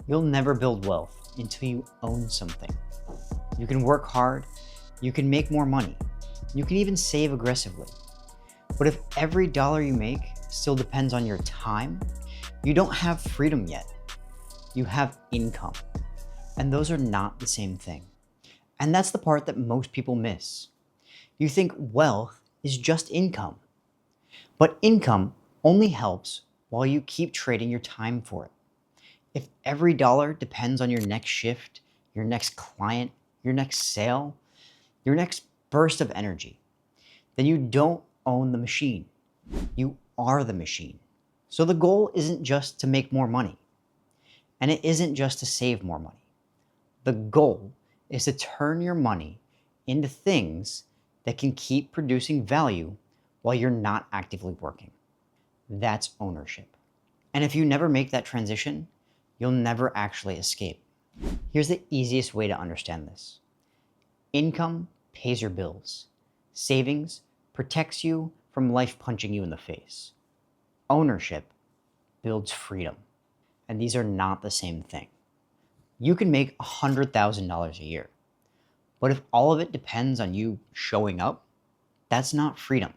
You'll never build wealth until you own something. You can work hard, you can make more money, you can even save aggressively. But if every dollar you make still depends on your time, you don't have freedom yet. You have income. And those are not the same thing. And that's the part that most people miss. You think wealth is just income. But income only helps while you keep trading your time for it. If every dollar depends on your next shift, your next client, your next sale, your next burst of energy, then you don't own the machine. You are the machine. So the goal isn't just to make more money, and it isn't just to save more money. The goal is to turn your money into things that can keep producing value while you're not actively working. That's ownership. And if you never make that transition, you'll never actually escape. Here's the easiest way to understand this. Income pays your bills. Savings protects you from life punching you in the face. Ownership builds freedom. And these are not the same thing. You can make $100,000 a year, but if all of it depends on you showing up, that's not freedom.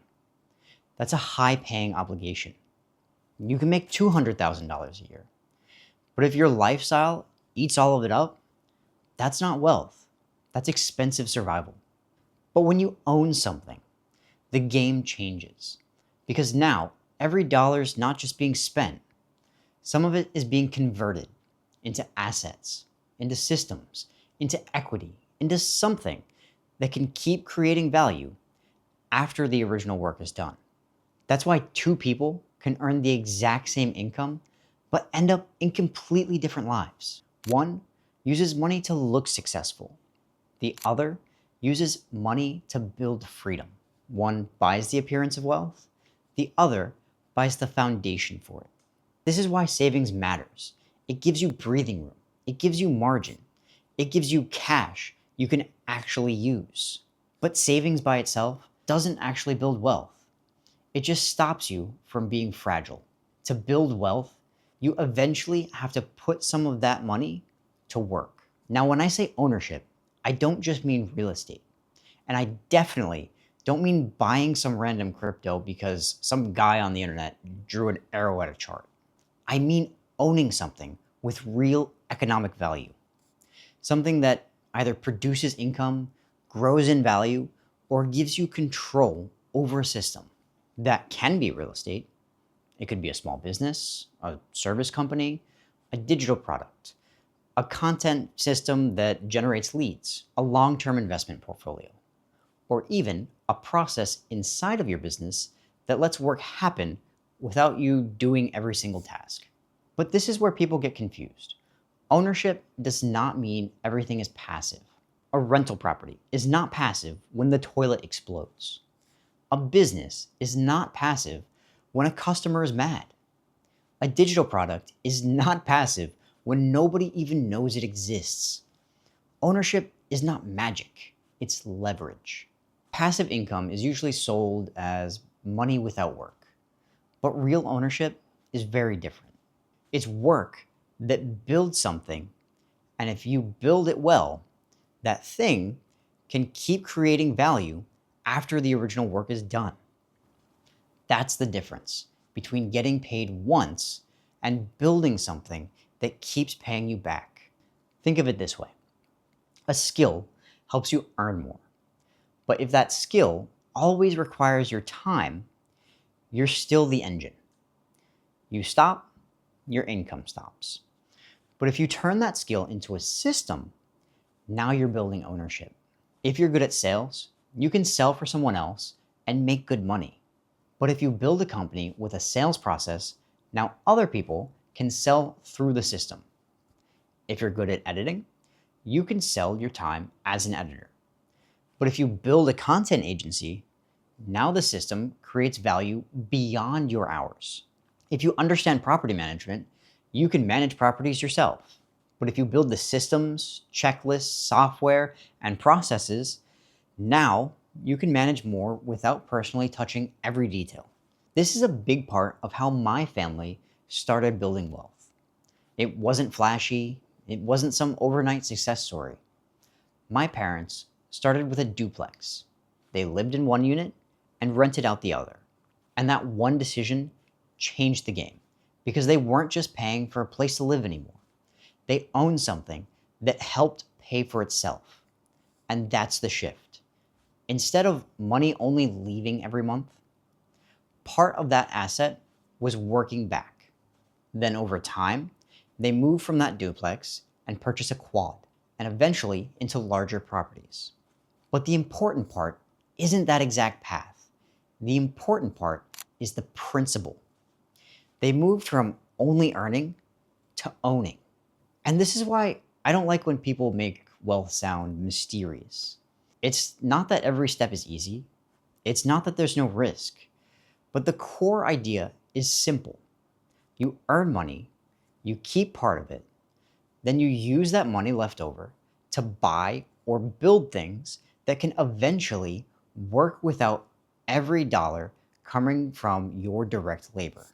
That's a high-paying obligation. You can make $200,000 a year, but if your lifestyle eats all of it up, that's not wealth. That's expensive survival. But when you own something, the game changes, because now every dollar is not just being spent. Some of it is being converted into assets, into systems, into equity, into something that can keep creating value after the original work is done. That's why two people can earn the exact same income, but end up in completely different lives. One uses money to look successful. The other uses money to build freedom. One buys the appearance of wealth. The other buys the foundation for it. This is why savings matters. It gives you breathing room. It gives you margin. It gives you cash you can actually use. But savings by itself doesn't actually build wealth. It just stops you from being fragile. To build wealth, you eventually have to put some of that money to work. Now, when I say ownership, I don't just mean real estate. And I definitely don't mean buying some random crypto because some guy on the internet drew an arrow at a chart. I mean owning something with real economic value. Something that either produces income, grows in value, or gives you control over a system. That can be real estate. It could be a small business, a service company, a digital product, a content system that generates leads, a long-term investment portfolio, or even a process inside of your business that lets work happen without you doing every single task. But this is where people get confused. Ownership does not mean everything is passive. A rental property is not passive when the toilet explodes. A business is not passive when a customer is mad. A digital product is not passive when nobody even knows it exists. Ownership is not magic, it's leverage. Passive income is usually sold as money without work, but real ownership is very different. It's work that builds something, and if you build it well, that thing can keep creating value after the original work is done. That's the difference between getting paid once and building something that keeps paying you back. Think of it this way. A skill helps you earn more. But if that skill always requires your time, you're still the engine. You stop, your income stops. But if you turn that skill into a system, now you're building ownership. If you're good at sales, you can sell for someone else and make good money. But if you build a company with a sales process, now other people can sell through the system. If you're good at editing, you can sell your time as an editor. But if you build a content agency, now the system creates value beyond your hours. If you understand property management, you can manage properties yourself. But if you build the systems, checklists, software, and processes, now you can manage more without personally touching every detail. This is a big part of how my family started building wealth. It wasn't flashy, It wasn't some overnight success story. My parents started with a duplex. They lived in one unit and rented out the other. And that one decision changed the game because they weren't just paying for a place to live anymore. They owned something that helped pay for itself. And that's the shift. Instead of money only leaving every month, part of that asset was working back. Then over time, they moved from that duplex and purchased a quad, and eventually into larger properties. But the important part isn't that exact path. The important part is the principle. They moved from only earning to owning. And this is why I don't like when people make wealth sound mysterious. It's not that every step is easy. It's not that there's no risk. But the core idea is simple. You earn money, you keep part of it, then you use that money left over to buy or build things that can eventually work without every dollar coming from your direct labor.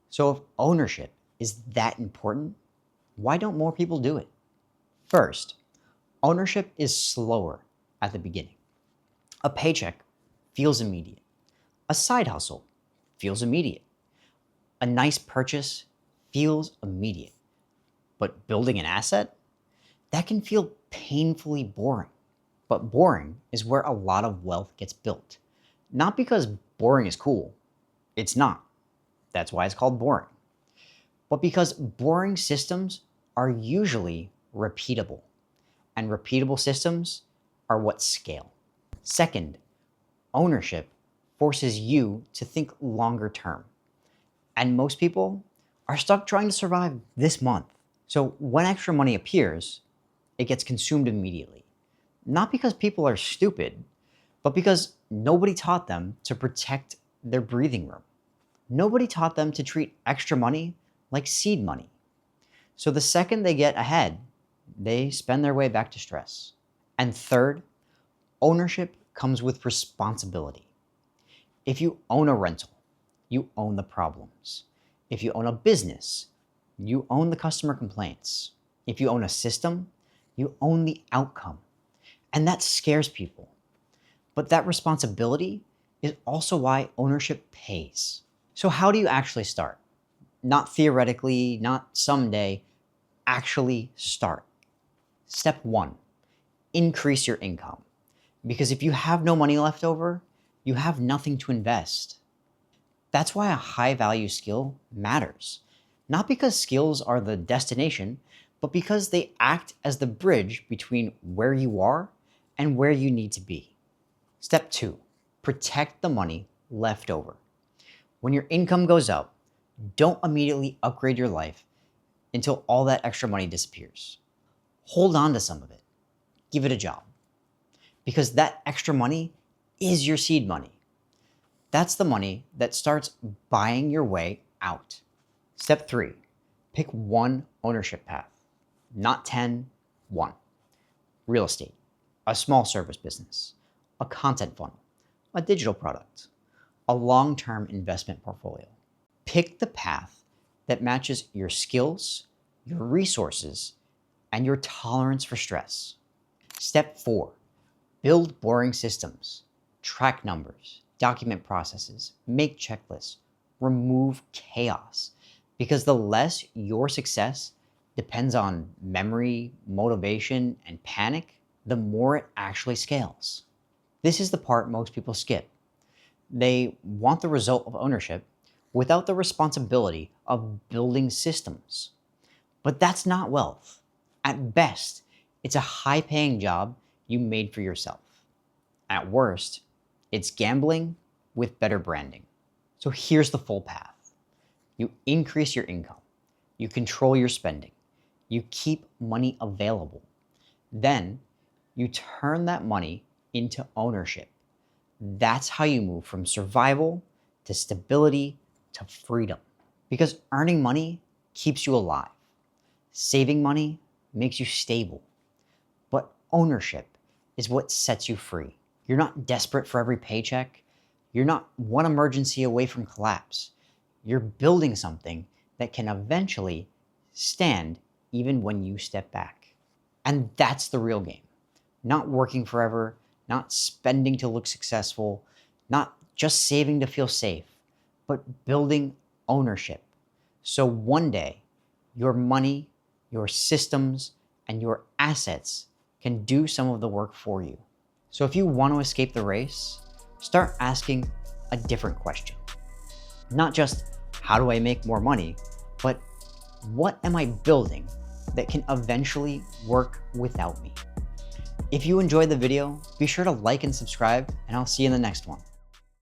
So if ownership is that important, why don't more people do it? First, ownership is slower at the beginning. A paycheck feels immediate. A side hustle feels immediate. A nice purchase feels immediate. But building an asset, that can feel painfully boring. But boring is where a lot of wealth gets built. Not because boring is cool. It's not. That's why it's called boring. But because boring systems are usually repeatable. And repeatable systems are what scale. Second, ownership forces you to think longer term. And most people are stuck trying to survive this month. So when extra money appears, it gets consumed immediately. Not because people are stupid, but because nobody taught them to protect their breathing room. Nobody taught them to treat extra money like seed money. So the second they get ahead, they spend their way back to stress. And third, ownership comes with responsibility. If you own a rental, you own the problems. If you own a business, you own the customer complaints. If you own a system, you own the outcome. And that scares people. But that responsibility is also why ownership pays. So how do you actually start? Not theoretically, not someday, actually start. Step 1, increase your income. Because if you have no money left over, you have nothing to invest. That's why a high value skill matters. Not because skills are the destination, but because they act as the bridge between where you are and where you need to be. Step 2, protect the money left over. When your income goes up, don't immediately upgrade your life until all that extra money disappears. Hold on to some of it. Give it a job. Because that extra money is your seed money. That's the money that starts buying your way out. Step 3, pick one ownership path. Not 10, one. Real estate, a small service business, a content funnel, a digital product, a long-term investment portfolio. Pick the path that matches your skills, your resources, and your tolerance for stress. Step 4, build boring systems. Track numbers, document processes, make checklists, remove chaos. Because the less your success depends on memory, motivation, and panic, the more it actually scales. This is the part most people skip. They want the result of ownership without the responsibility of building systems. But that's not wealth. At best, it's a high-paying job you made for yourself. At worst, it's gambling with better branding. So here's the full path. You increase your income. You control your spending. You keep money available. Then you turn that money into ownership. That's how you move from survival to stability to freedom. Because earning money keeps you alive. Saving money makes you stable. But ownership is what sets you free. You're not desperate for every paycheck. You're not one emergency away from collapse. You're building something that can eventually stand even when you step back. And that's the real game. Not working forever, not spending to look successful, not just saving to feel safe, but building ownership. So one day, your money, your systems, and your assets can do some of the work for you. So if you want to escape the race, start asking a different question. Not just, how do I make more money, but what am I building that can eventually work without me? If you enjoyed the video, be sure to like and subscribe, and I'll see you in the next one.